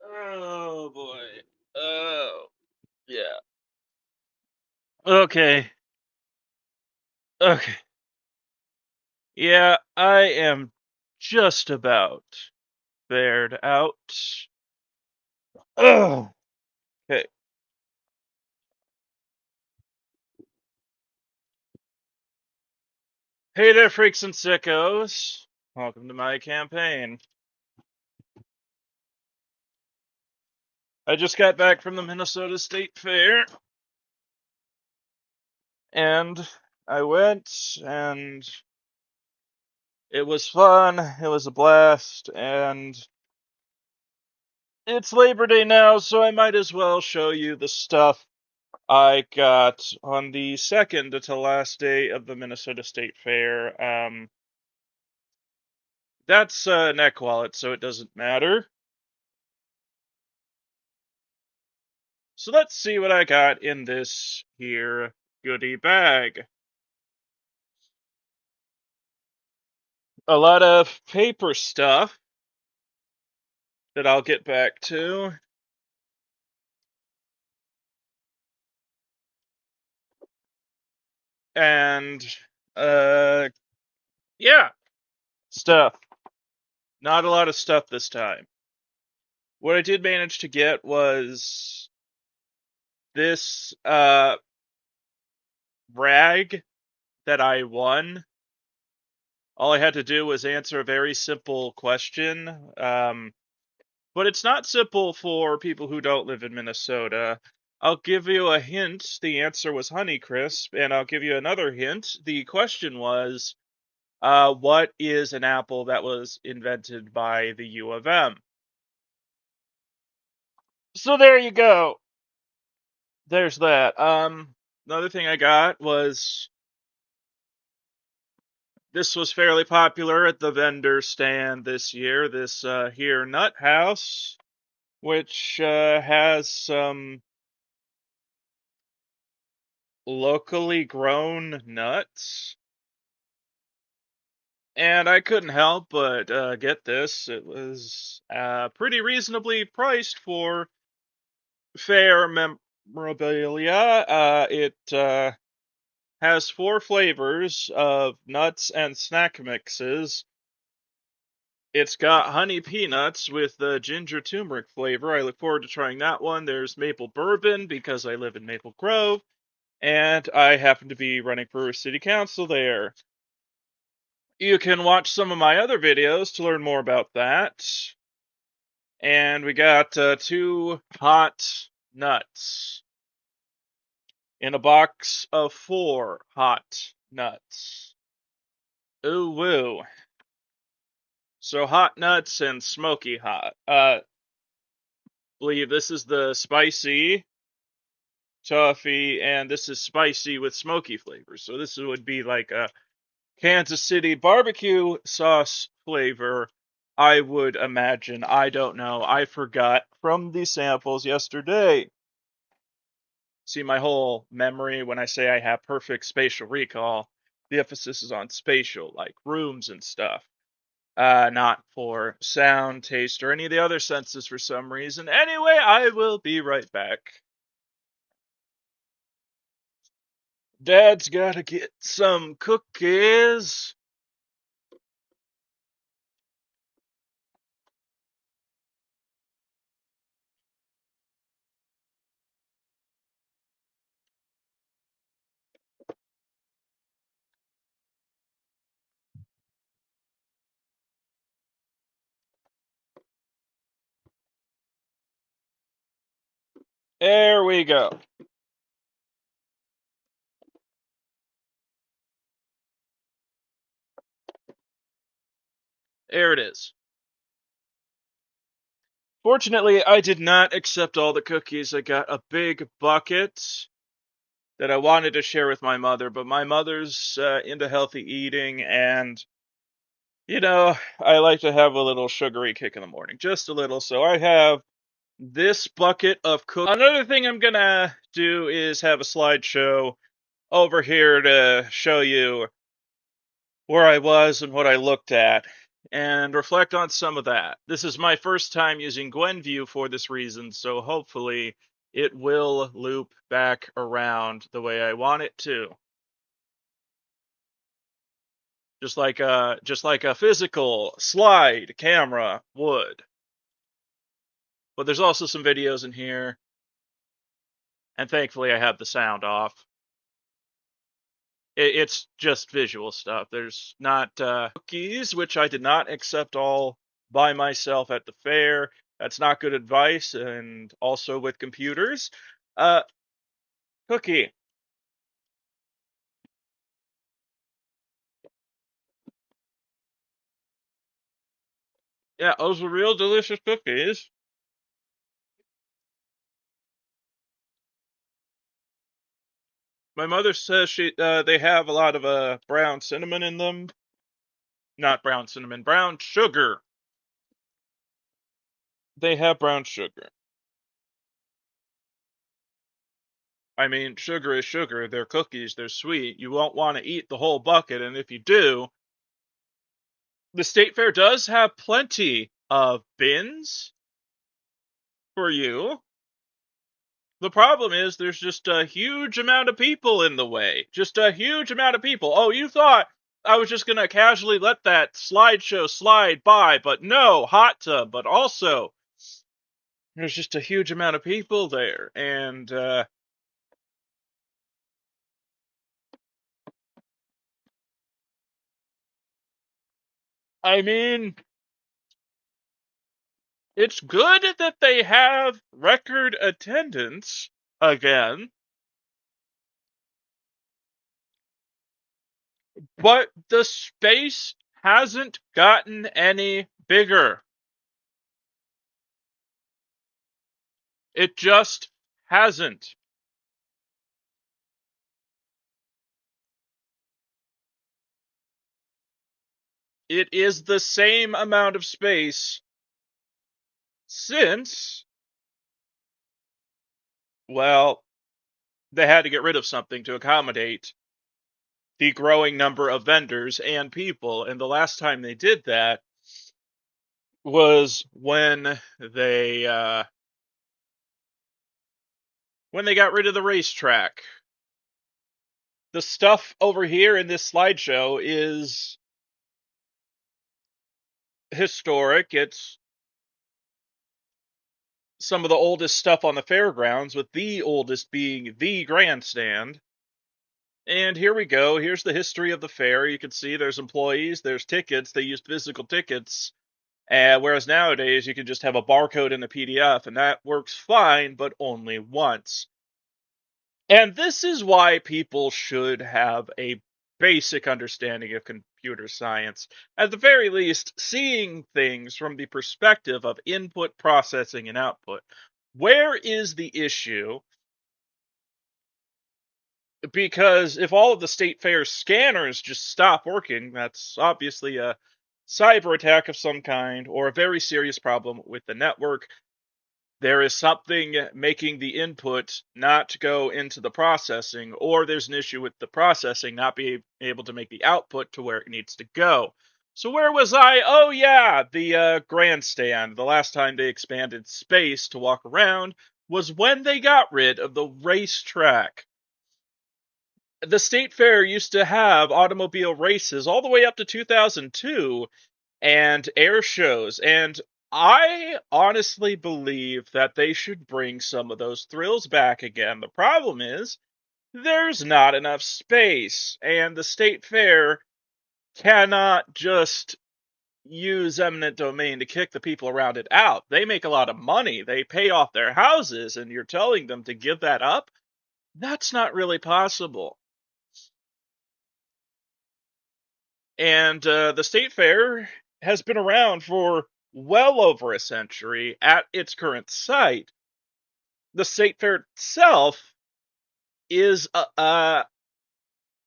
Oh boy. Oh yeah. Okay. Okay. Yeah, I am just about fared out. Oh. Okay. Hey there, freaks and sickos. Welcome to my campaign. I just got back from the Minnesota State Fair, and I went, and it was fun. It was a blast, and it's Labor Day now, so I might as well show you the stuff I got on the second to last day of the Minnesota State Fair. That's a neck wallet, so it doesn't matter. So let's see what I got in this here goodie bag. A lot of paper stuff that I'll get back to. And, yeah, stuff. Not a lot of stuff this time. What I did manage to get was this, rag that I won. All I had to do was answer a very simple question. But it's not simple for people who don't live in Minnesota. I'll give you a hint. The answer was Honeycrisp, and I'll give you another hint. The question was, what is an apple that was invented by the U of M? So there you go. There's that. Another thing I got was this was fairly popular at the vendor stand this year. This here Nut House, which has some locally grown nuts. And I couldn't help but get this. It was pretty reasonably priced for fair memorabilia. It has 4 flavors of nuts and snack mixes. It's got honey peanuts with the ginger turmeric flavor. I look forward to trying that one. There's maple bourbon because I live in Maple Grove, and I happen to be running for city council there. You can watch some of my other videos to learn more about that. And we got 2 hot nuts in a box of 4 hot nuts. Ooh woo. So hot nuts and smoky hot. Believe this is the spicy toffee, and this is spicy with smoky flavors. So this would be like a Kansas City barbecue sauce flavor, I would imagine. I don't know. I forgot from the samples yesterday. See, my whole memory, when I say I have perfect spatial recall, the emphasis is on spatial, like rooms and stuff. Not for sound, taste, or any of the other senses for some reason. Anyway, I will be right back. Dad's gotta get some cookies. There we go. There it is. Fortunately, I did not accept all the cookies. I got a big bucket that I wanted to share with my mother, but my mother's into healthy eating, and I like to have a little sugary kick in the morning, just a little. So I have this bucket of cookies. Another thing I'm gonna do is have a slideshow over here to show you where I was and what I looked at, and reflect on some of that. This is my first time using Gwenview for this reason, so hopefully it will loop back around the way I want it to. Just like a physical slide camera would. But there's also some videos in here, and thankfully I have the sound off. It's just visual stuff. There's not cookies, which I did not accept all by myself at the fair. That's not good advice, and also with computers. Uh, Cookie. Yeah, those were real delicious cookies. My mother says they have a lot of brown cinnamon in them. Not brown cinnamon, brown sugar. They have brown sugar. I mean, sugar is sugar. They're cookies. They're sweet. You won't want to eat the whole bucket, and if you do, the state fair does have plenty of bins for you. The problem is there's just a huge amount of people in the way. Just a huge amount of people. Oh, you thought I was just going to casually let that slideshow slide by, but no, hot tub. But also, there's just a huge amount of people there. And, I mean, it's good that they have record attendance again, but the space hasn't gotten any bigger. It just hasn't. It is the same amount of space since, well, they had to get rid of something to accommodate the growing number of vendors and people. And the last time they did that was when they got rid of the racetrack. The stuff over here in this slideshow is historic. It's some of the oldest stuff on the fairgrounds, with the oldest being the grandstand. And here we go. Here's the history of the fair. You can see there's employees, there's tickets. They used physical tickets. Whereas nowadays, you can just have a barcode in a PDF, and that works fine, but only once. And this is why people should have a basic understanding of computer science. At the very least, seeing things from the perspective of input, processing, and output. Where is the issue? Because if all of the state fair scanners just stop working, that's obviously a cyber attack of some kind or a very serious problem with the network. There is something making the input not go into the processing, or there's an issue with the processing not being able to make the output to where it needs to go. So where was I? Oh yeah, the grandstand. The last time they expanded space to walk around was when they got rid of the racetrack. The state fair used to have automobile races all the way up to 2002 and air shows, and I honestly believe that they should bring some of those thrills back again. The problem is there's not enough space, and the state fair cannot just use eminent domain to kick the people around it out. They make a lot of money. They pay off their houses, and you're telling them to give that up? That's not really possible. And the state fair has been around for well over a century at its current site. The state fair itself is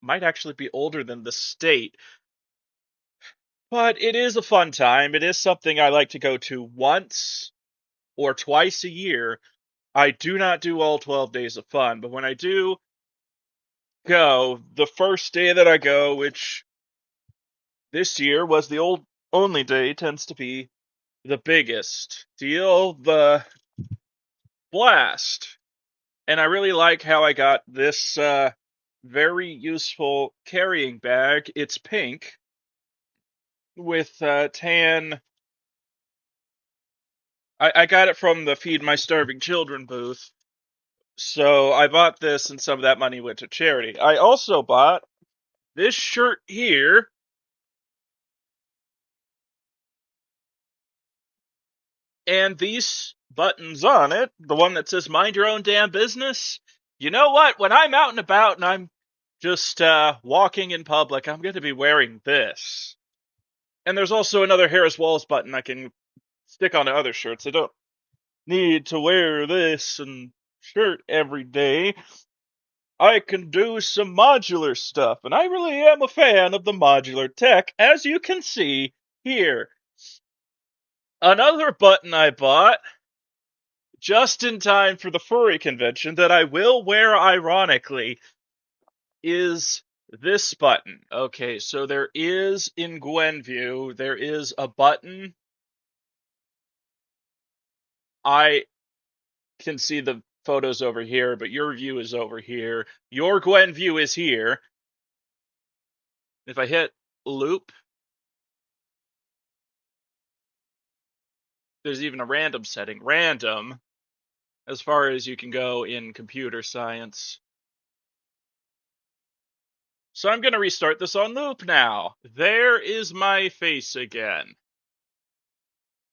might actually be older than the state, but it is a fun time. It is something I like to go to once or twice a year. I do not do all 12 days of fun, but when I do go, the first day that I go, which this year was the old only day tends to be the biggest deal, the blast. And I really like how I got this very useful carrying bag. It's pink with tan. I got it from the Feed My Starving Children booth. So I bought this, and some of that money went to charity. I also bought this shirt here, and these buttons on it, the one that says "Mind Your Own Damn Business." You know what? When I'm out and about and I'm just walking in public, I'm going to be wearing this. And there's also another Harris Walls button I can stick onto other shirts. I don't need to wear this and shirt every day. I can do some modular stuff, and I really am a fan of the modular tech, as you can see here. Another button I bought just in time for the furry convention that I will wear ironically is this button. Okay, so there is in Gwenview, there is a button. I can see the photos over here, but your view is over here. Your Gwenview is here. If I hit loop, there's even a random setting. Random, as far as you can go in computer science. So I'm going to restart this on loop now. There is my face again.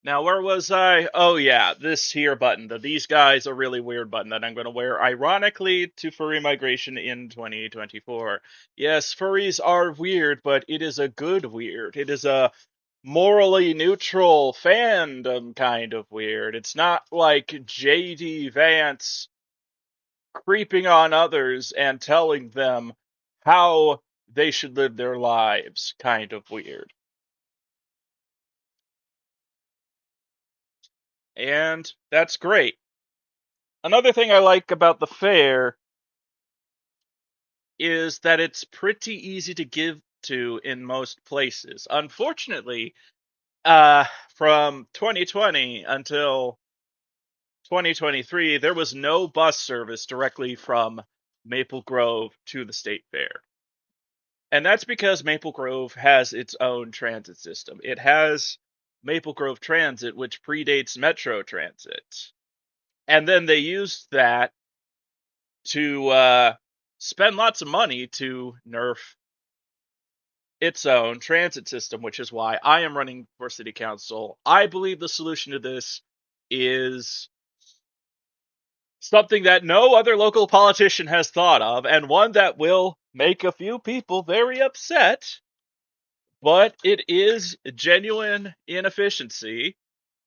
Now, where was I? Oh, yeah, this here button. These guys a really weird button that I'm going to wear, ironically, to furry migration in 2024. Yes, furries are weird, but it is a good weird. It is a morally neutral fandom kind of weird. It's not like J.D. Vance creeping on others and telling them how they should live their lives kind of weird. And that's great. Another thing I like about the fair is that it's pretty easy to give to in most places. Unfortunately, from 2020 until 2023, there was no bus service directly from Maple Grove to the state fair. And that's because Maple Grove has its own transit system. It has Maple Grove Transit, which predates Metro Transit. And then they used that to spend lots of money to nerf its own transit system, which is why I am running for city council. I believe the solution to this is something that no other local politician has thought of, and one that will make a few people very upset, but it is genuine inefficiency.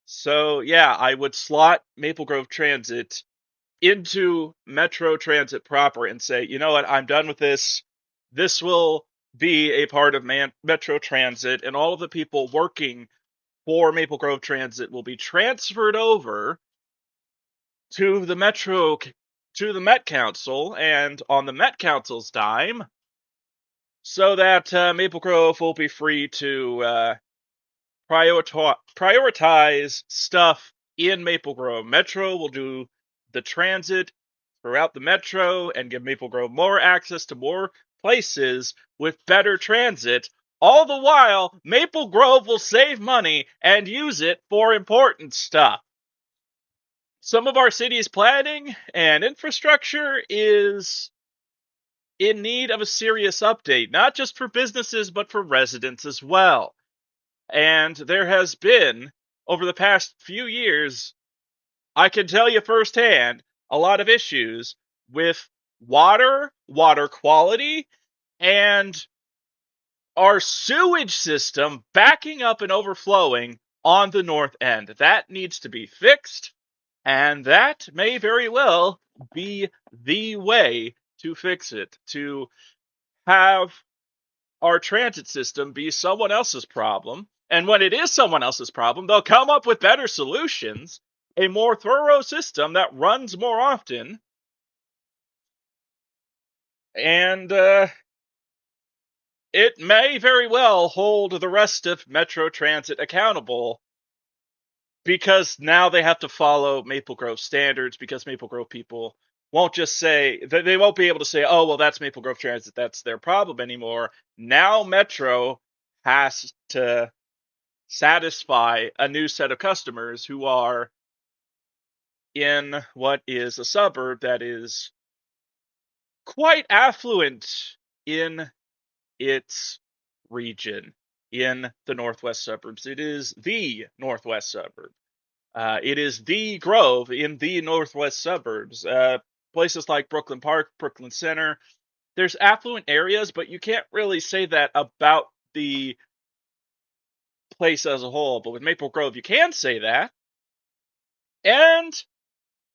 So, yeah, I would slot Maple Grove Transit into Metro Transit proper and say, you know what, I'm done with this. This will be a part of Metro Transit, and all of the people working for Maple Grove Transit will be transferred over to the Met Council, and on the Met Council's dime, so that Maple Grove will be free to prioritize stuff in Maple Grove. Metro will do the transit throughout the metro and give Maple Grove more access to more places with better transit. All the while, Maple Grove will save money and use it for important stuff. Some of our city's planning and infrastructure is in need of a serious update, not just for businesses, but for residents as well. And there has been, over the past few years, I can tell you firsthand, a lot of issues with water quality, and our sewage system backing up and overflowing on the north end. That needs to be fixed, and that may very well be the way to fix it, to have our transit system be someone else's problem. And when it is someone else's problem, they'll come up with better solutions, a more thorough system that runs more often. And it may very well hold the rest of Metro Transit accountable, because now they have to follow Maple Grove standards, because Maple Grove people won't just say, they won't be able to say, oh, well, that's Maple Grove Transit, that's their problem anymore. Now Metro has to satisfy a new set of customers who are in what is a suburb that is quite affluent in its region, in the northwest suburbs. It is the northwest suburb. It is the Grove in the northwest suburbs. Places like Brooklyn Park, Brooklyn Center. There's affluent areas, but you can't really say that about the place as a whole. But with Maple Grove, you can say that. And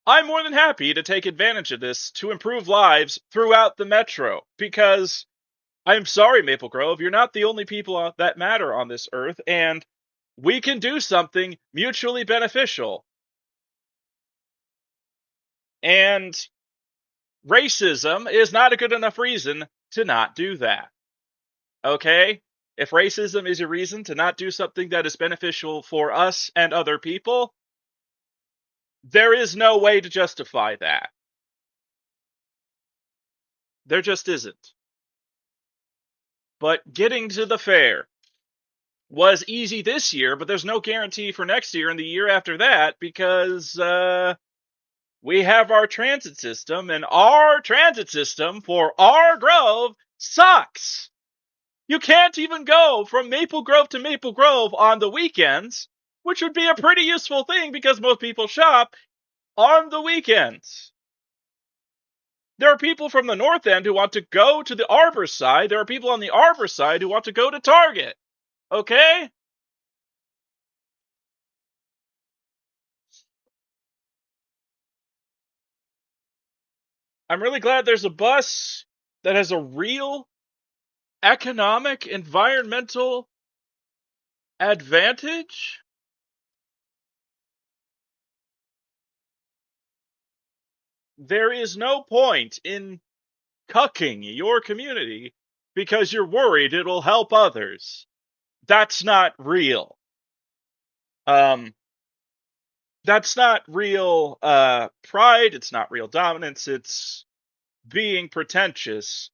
I'm more than happy to take advantage of this to improve lives throughout the metro, because I'm sorry, Maple Grove, you're not the only people that matter on this earth, and we can do something mutually beneficial. And racism is not a good enough reason to not do that. Okay? If racism is a reason to not do something that is beneficial for us and other people, there is no way to justify that. There just isn't. But getting to the fair was easy this year, but there's no guarantee for next year and the year after that, because we have our transit system, and our transit system for our Grove sucks. You can't even go from Maple Grove to Maple Grove on the weekends, which would be a pretty useful thing because most people shop on the weekends. There are people from the north end who want to go to the Arbor side. There are people on the Arbor side who want to go to Target. Okay? I'm really glad there's a bus that has a real economic, environmental advantage. There is no point in cucking your community because you're worried it'll help others. That's not real. Um, that's not real pride. It's not real dominance. It's being pretentious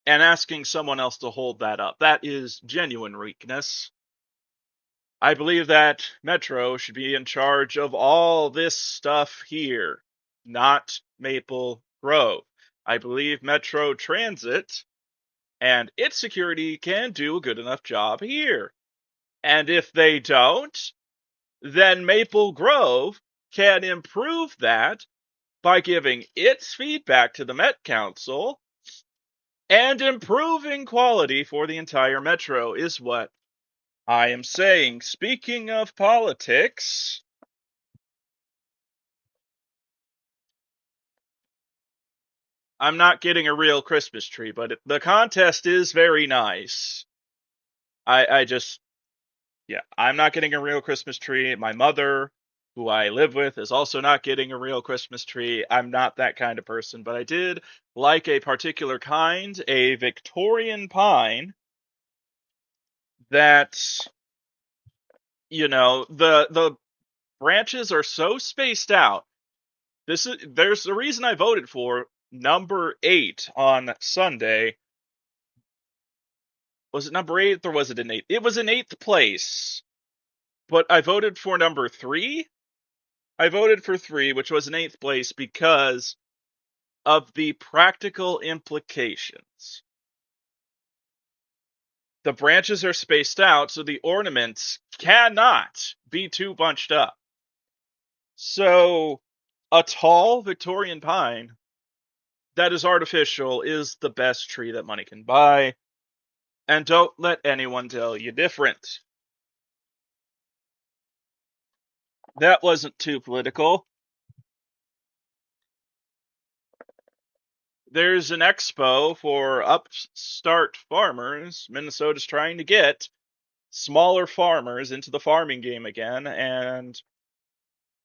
and asking someone else to hold that up. That is genuine weakness. I believe that Metro should be in charge of all this stuff here, not Maple Grove. I believe Metro Transit and its security can do a good enough job here. And if they don't, then Maple Grove can improve that by giving its feedback to the Met Council and improving quality for the entire Metro, is what I am saying. Speaking of politics, I'm not getting a real Christmas tree, but the contest is very nice. I just, yeah, I'm not getting a real Christmas tree. My mother, who I live with, is also not getting a real Christmas tree. I'm not that kind of person, but I did like a particular kind, a Victorian pine that, the branches are so spaced out. There's a reason I voted for number 8 on Sunday. Was it number 8 or was it an 8th? It was in 8th place. But I voted for number 3. I voted for 3, which was in 8th place, because of the practical implications. The branches are spaced out, so the ornaments cannot be too bunched up. So, a tall Victorian pine that is artificial is the best tree that money can buy. And don't let anyone tell you different. That wasn't too political. There's an expo for upstart farmers. Minnesota's trying to get smaller farmers into the farming game again, and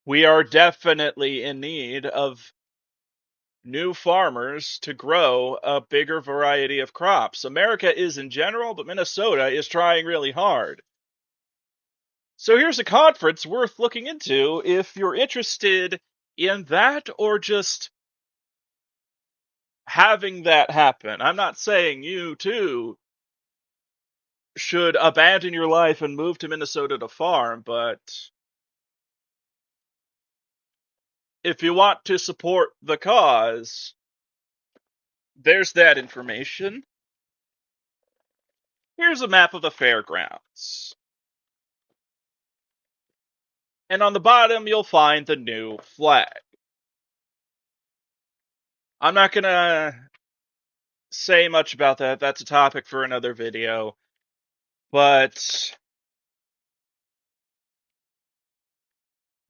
we are definitely in need of new farmers to grow a bigger variety of crops. America is in general, but Minnesota is trying really hard. So here's a conference worth looking into if you're interested in that or just having that happen. I'm not saying you too should abandon your life and move to Minnesota to farm, but if you want to support the cause, there's that information. Here's a map of the fairgrounds. And on the bottom, you'll find the new flag. I'm not going to say much about that. That's a topic for another video. But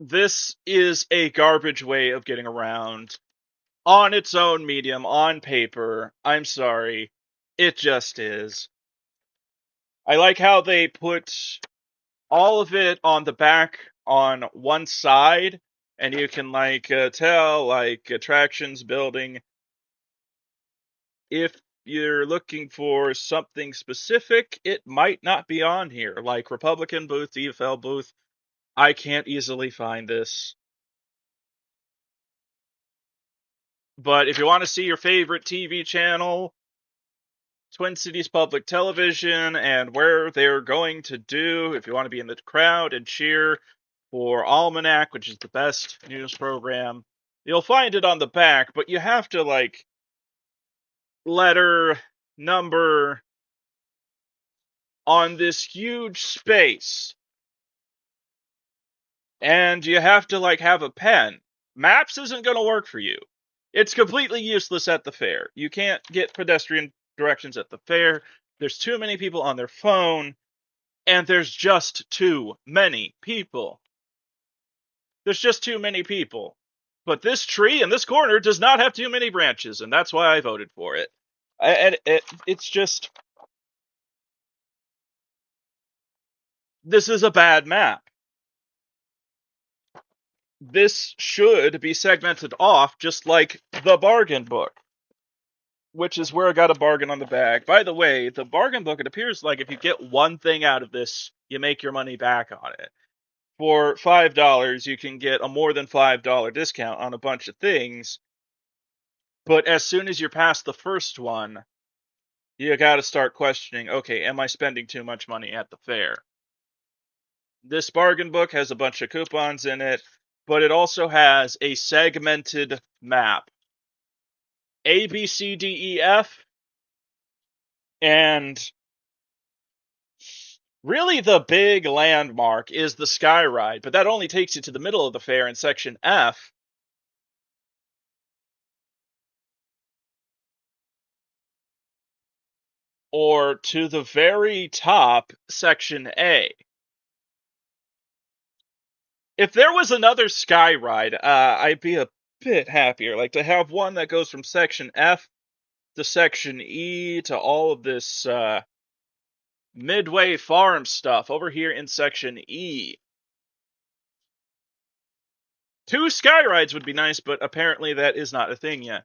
this is a garbage way of getting around on its own medium, on paper. I'm sorry. It just is. I like how they put all of it on the back on one side, and you can tell attractions building. If you're looking for something specific, it might not be on here, like Republican booth, DFL booth. I can't easily find this. But if you want to see your favorite TV channel, Twin Cities Public Television, and where they're going to do, if you want to be in the crowd and cheer for Almanac, which is the best news program, you'll find it on the back, but you have to letter, number on this huge space. And you have to have a pen. Maps isn't going to work for you. It's completely useless at the fair. You can't get pedestrian directions at the fair. There's too many people on their phone, and there's just too many people. There's just too many people. But this tree in this corner does not have too many branches, and that's why I voted for it. It's just... This is a bad map. This should be segmented off just like the bargain book, which is where I got a bargain on the bag. By the way, the bargain book, it appears like if you get one thing out of this, you make your money back on it. For $5, you can get a more than $5 discount on a bunch of things. But as soon as you're past the first one, you got to start questioning, okay, am I spending too much money at the fair? This bargain book has a bunch of coupons in it, but it also has a segmented map. A, B, C, D, E, F, and really the big landmark is the Sky Ride, but that only takes you to the middle of the fair in section F. Or to the very top, section A. If there was another Sky Ride, I'd be a bit happier. Like to have one that goes from section F to section E to all of this Midway Farm stuff over here in section E. 2 Sky Rides would be nice, but apparently that is not a thing yet.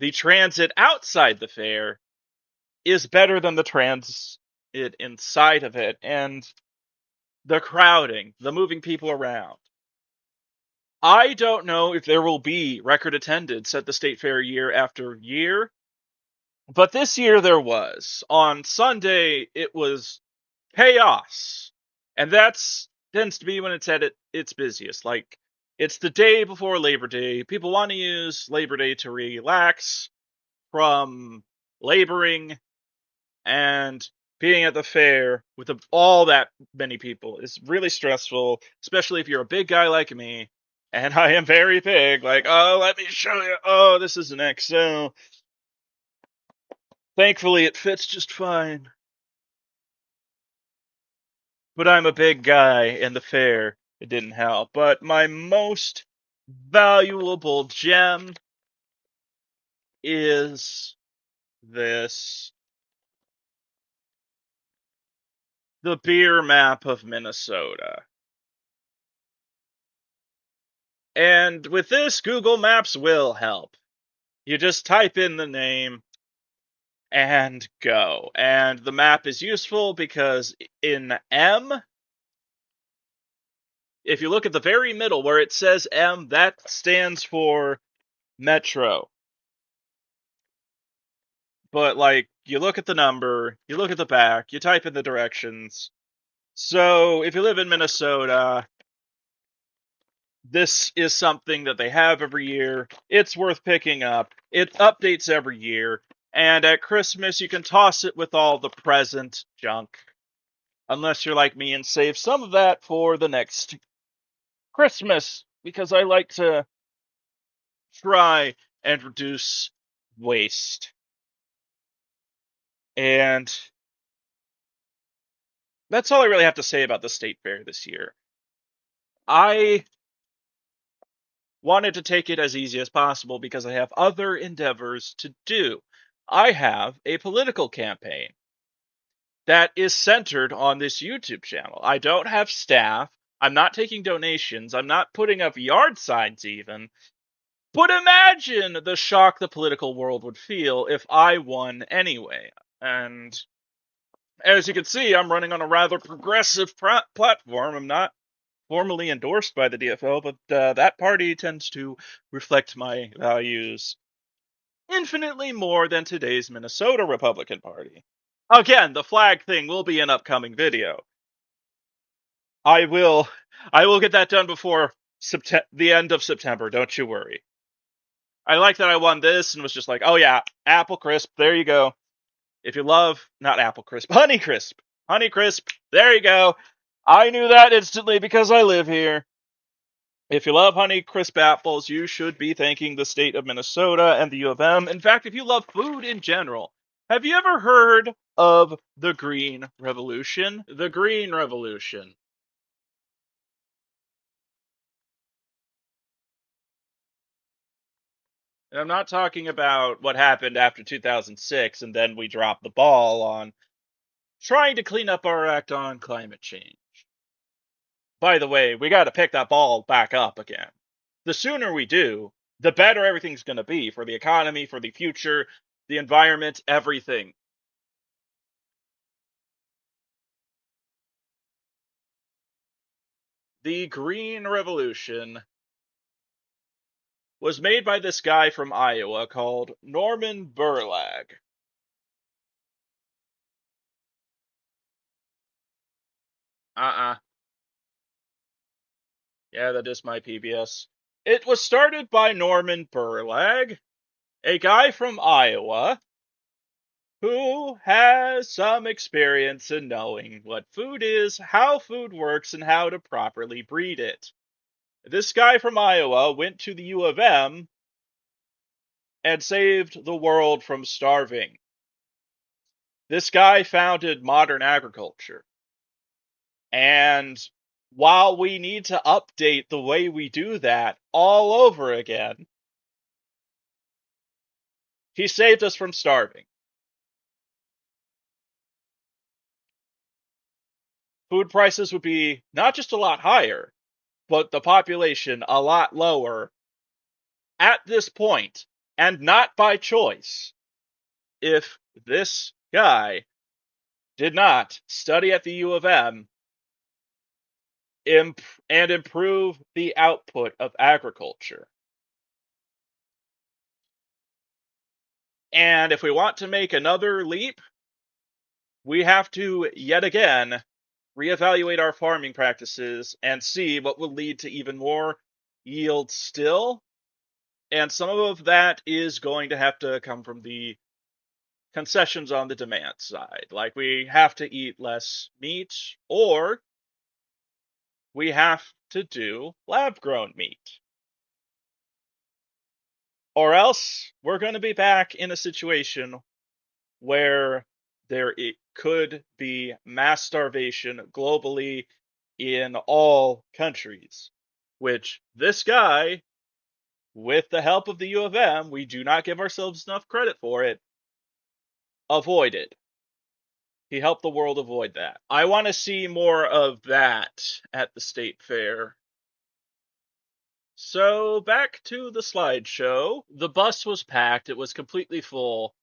The transit outside the fair is better than the transit inside of it, and the crowding, the moving people around. I don't know if there will be record attendance at the State Fair year after year, but this year there was. On Sunday, it was chaos. And that's tends to be when it's at its busiest. Like, it's the day before Labor Day. People want to use Labor Day to relax from laboring, and being at the fair with all that many people is really stressful, especially if you're a big guy like me. And I am very big, oh, let me show you. Oh, this is an XL. Thankfully, it fits just fine. But I'm a big guy, and the fair, it didn't help. But my most valuable gem is this. The beer map of Minnesota. And with this, Google Maps will help. You just type in the name and go. And the map is useful because in M, if you look at the very middle where it says M, that stands for metro. But, like, you look at the number, you look at the back, you type in the directions. So, if you live in Minnesota, this is something that they have every year. It's worth picking up. It updates every year. And at Christmas, you can toss it with all the present junk. Unless you're like me and save some of that for the next Christmas. Because I like to try and reduce waste. And that's all I really have to say about the state fair this year. I wanted to take it as easy as possible because I have other endeavors to do. I have a political campaign that is centered on this YouTube channel. I don't have staff. I'm not taking donations. I'm not putting up yard signs even. But imagine the shock the political world would feel if I won anyway. And as you can see, I'm running on a rather progressive platform. I'm not formally endorsed by the DFL, but that party tends to reflect my values infinitely more than today's Minnesota Republican Party. Again, the flag thing will be an upcoming video. I will get that done before the end of September, don't you worry. I like that I won this and was just like, oh yeah, Apple Crisp, there you go. If you love, not Apple Crisp, Honey Crisp. Honey Crisp, there you go. I knew that instantly because I live here. If you love Honey Crisp apples, you should be thanking the state of Minnesota and the U of M. In fact, if you love food in general, have you ever heard of the Green Revolution? The Green Revolution. And I'm not talking about what happened after 2006 and then we dropped the ball on trying to clean up our act on climate change. By the way, we got to pick that ball back up again. The sooner we do, the better everything's going to be for the economy, for the future, the environment, everything. The Green Revolution was made by this guy from Iowa called Norman Burlag. Uh-uh. Yeah, that is my PBS. It was started by Norman Burlag, a guy from Iowa who has some experience in knowing what food is, how food works, and how to properly breed it. This guy from Iowa went to the U of M and saved the world from starving. This guy founded modern agriculture. And while we need to update the way we do that all over again, he saved us from starving. Food prices would be not just a lot higher, but the population a lot lower at this point, and not by choice, if this guy did not study at the U of M and improve the output of agriculture. And if we want to make another leap, we have to yet again reevaluate our farming practices and see what will lead to even more yield still. And some of that is going to have to come from the concessions on the demand side. Like we have to eat less meat, or we have to do lab grown meat. Or else we're going to be back in a situation where it could be mass starvation globally in all countries, which this guy, with the help of the U of M, we do not give ourselves enough credit for it, avoided. He helped the world avoid that. I want to see more of that at the state fair. So back to the slideshow. The bus was packed. It was completely full.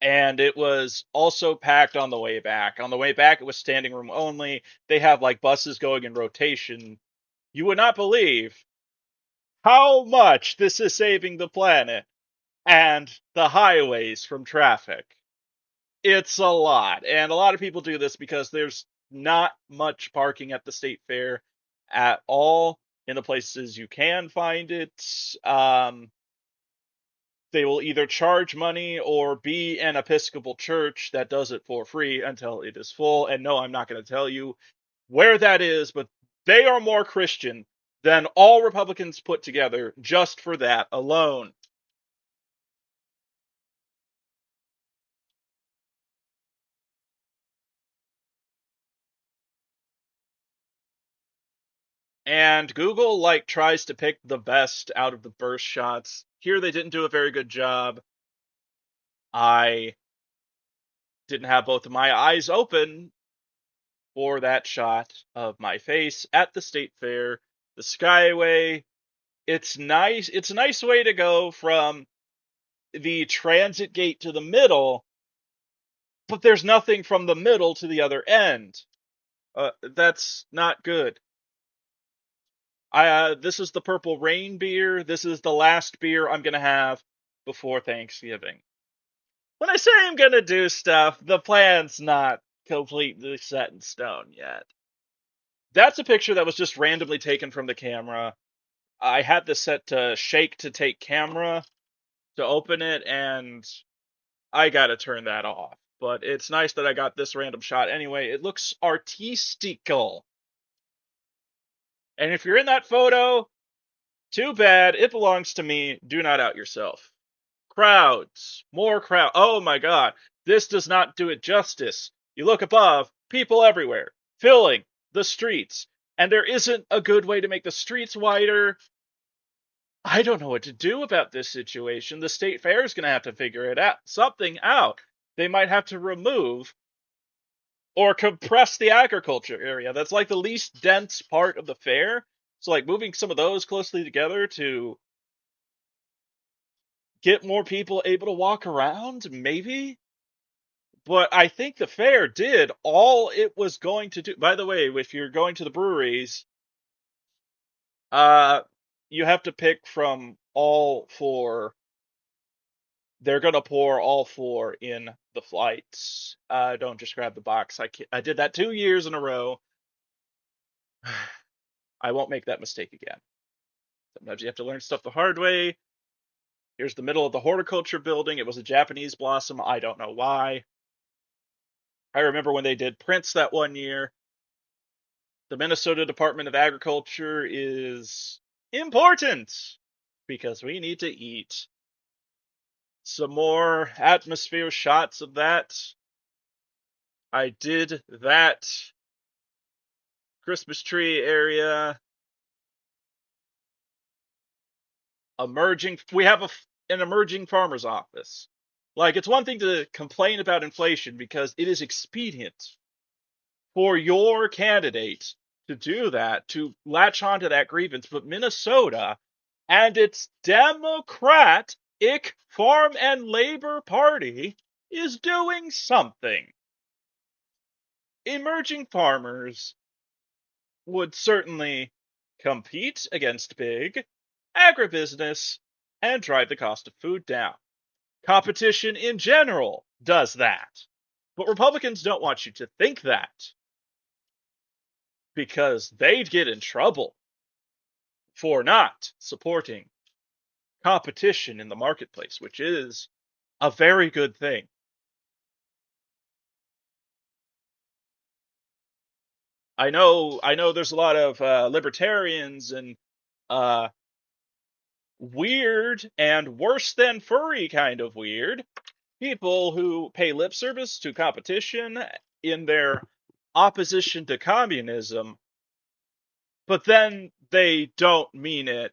And it was also packed on the way back. On the way back, it was standing room only. They have like buses going in rotation. You would not believe how much this is saving the planet and the highways from traffic. It's a lot. And a lot of people do this because there's not much parking at the state fair at all in the places you can find it. They will either charge money or be an Episcopal church that does it for free until it is full. And no, I'm not going to tell you where that is, but they are more Christian than all Republicans put together just for that alone. And Google like tries to pick the best out of the burst shots. Here they didn't do a very good job. I didn't have both of my eyes open for that shot of my face at the state fair. The Skyway, it's nice. It's a nice way to go from the transit gate to the middle, but there's nothing from the middle to the other end. That's not good. This is the Purple Rain beer. This is the last beer I'm gonna have before Thanksgiving. When I say I'm gonna do stuff, the plan's not completely set in stone yet. That's a picture that was just randomly taken from the camera. I had this set to shake to take camera to open it, and I gotta turn that off. But it's nice that I got this random shot anyway. It looks artistical. And if you're in that photo, too bad. It belongs to me. Do not out yourself. Crowds. More crowd. Oh my god. This does not do it justice. You look above, people everywhere, filling the streets. And there isn't a good way to make the streets wider. I don't know what to do about this situation. The state fair is going to have to figure it out, something out. They might have to remove or compress the agriculture area. That's like the least dense part of the fair. So like moving some of those closely together to get more people able to walk around, maybe. But I think the fair did all it was going to do. By the way, if you're going to the breweries, uh, you have to pick from all four. They're gonna pour all four in the flights. Don't just grab the box. I did that 2 years in a row. I won't make that mistake again. Sometimes you have to learn stuff the hard way. Here's the middle of the horticulture building. It was a Japanese blossom. I don't know why. I remember when they did prints that one year. The Minnesota Department of Agriculture is important because we need to eat. Some more atmosphere shots of that. I did that Christmas tree area. We have an emerging farmer's office. Like, it's one thing to complain about inflation because it is expedient for your candidate to do that, to latch onto that grievance. But Minnesota and its Democratic Farm and Labor Party is doing something. Emerging farmers would certainly compete against big agribusiness and drive the cost of food down. Competition in general does that. But Republicans don't want you to think that because they'd get in trouble for not supporting competition in the marketplace, which is a very good thing. I know there's a lot of libertarians and uh, weird and worse than furry kind of weird people who pay lip service to competition in their opposition to communism, but then they don't mean it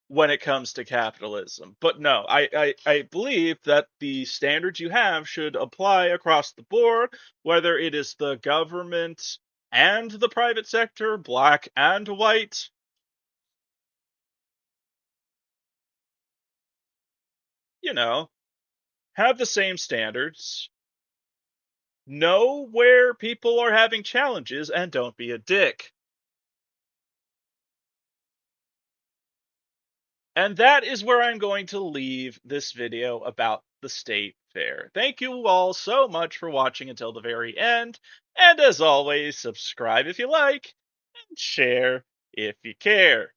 when it comes to capitalism. But no, I believe that the standards you have should apply across the board, whether it is the government and the private sector, black and white. you know, have the same standards, know where people are having challenges, and don't be a dick. And that is where I'm going to leave this video about the state fair. Thank you all so much for watching until the very end. And as always, subscribe if you like, and share if you care.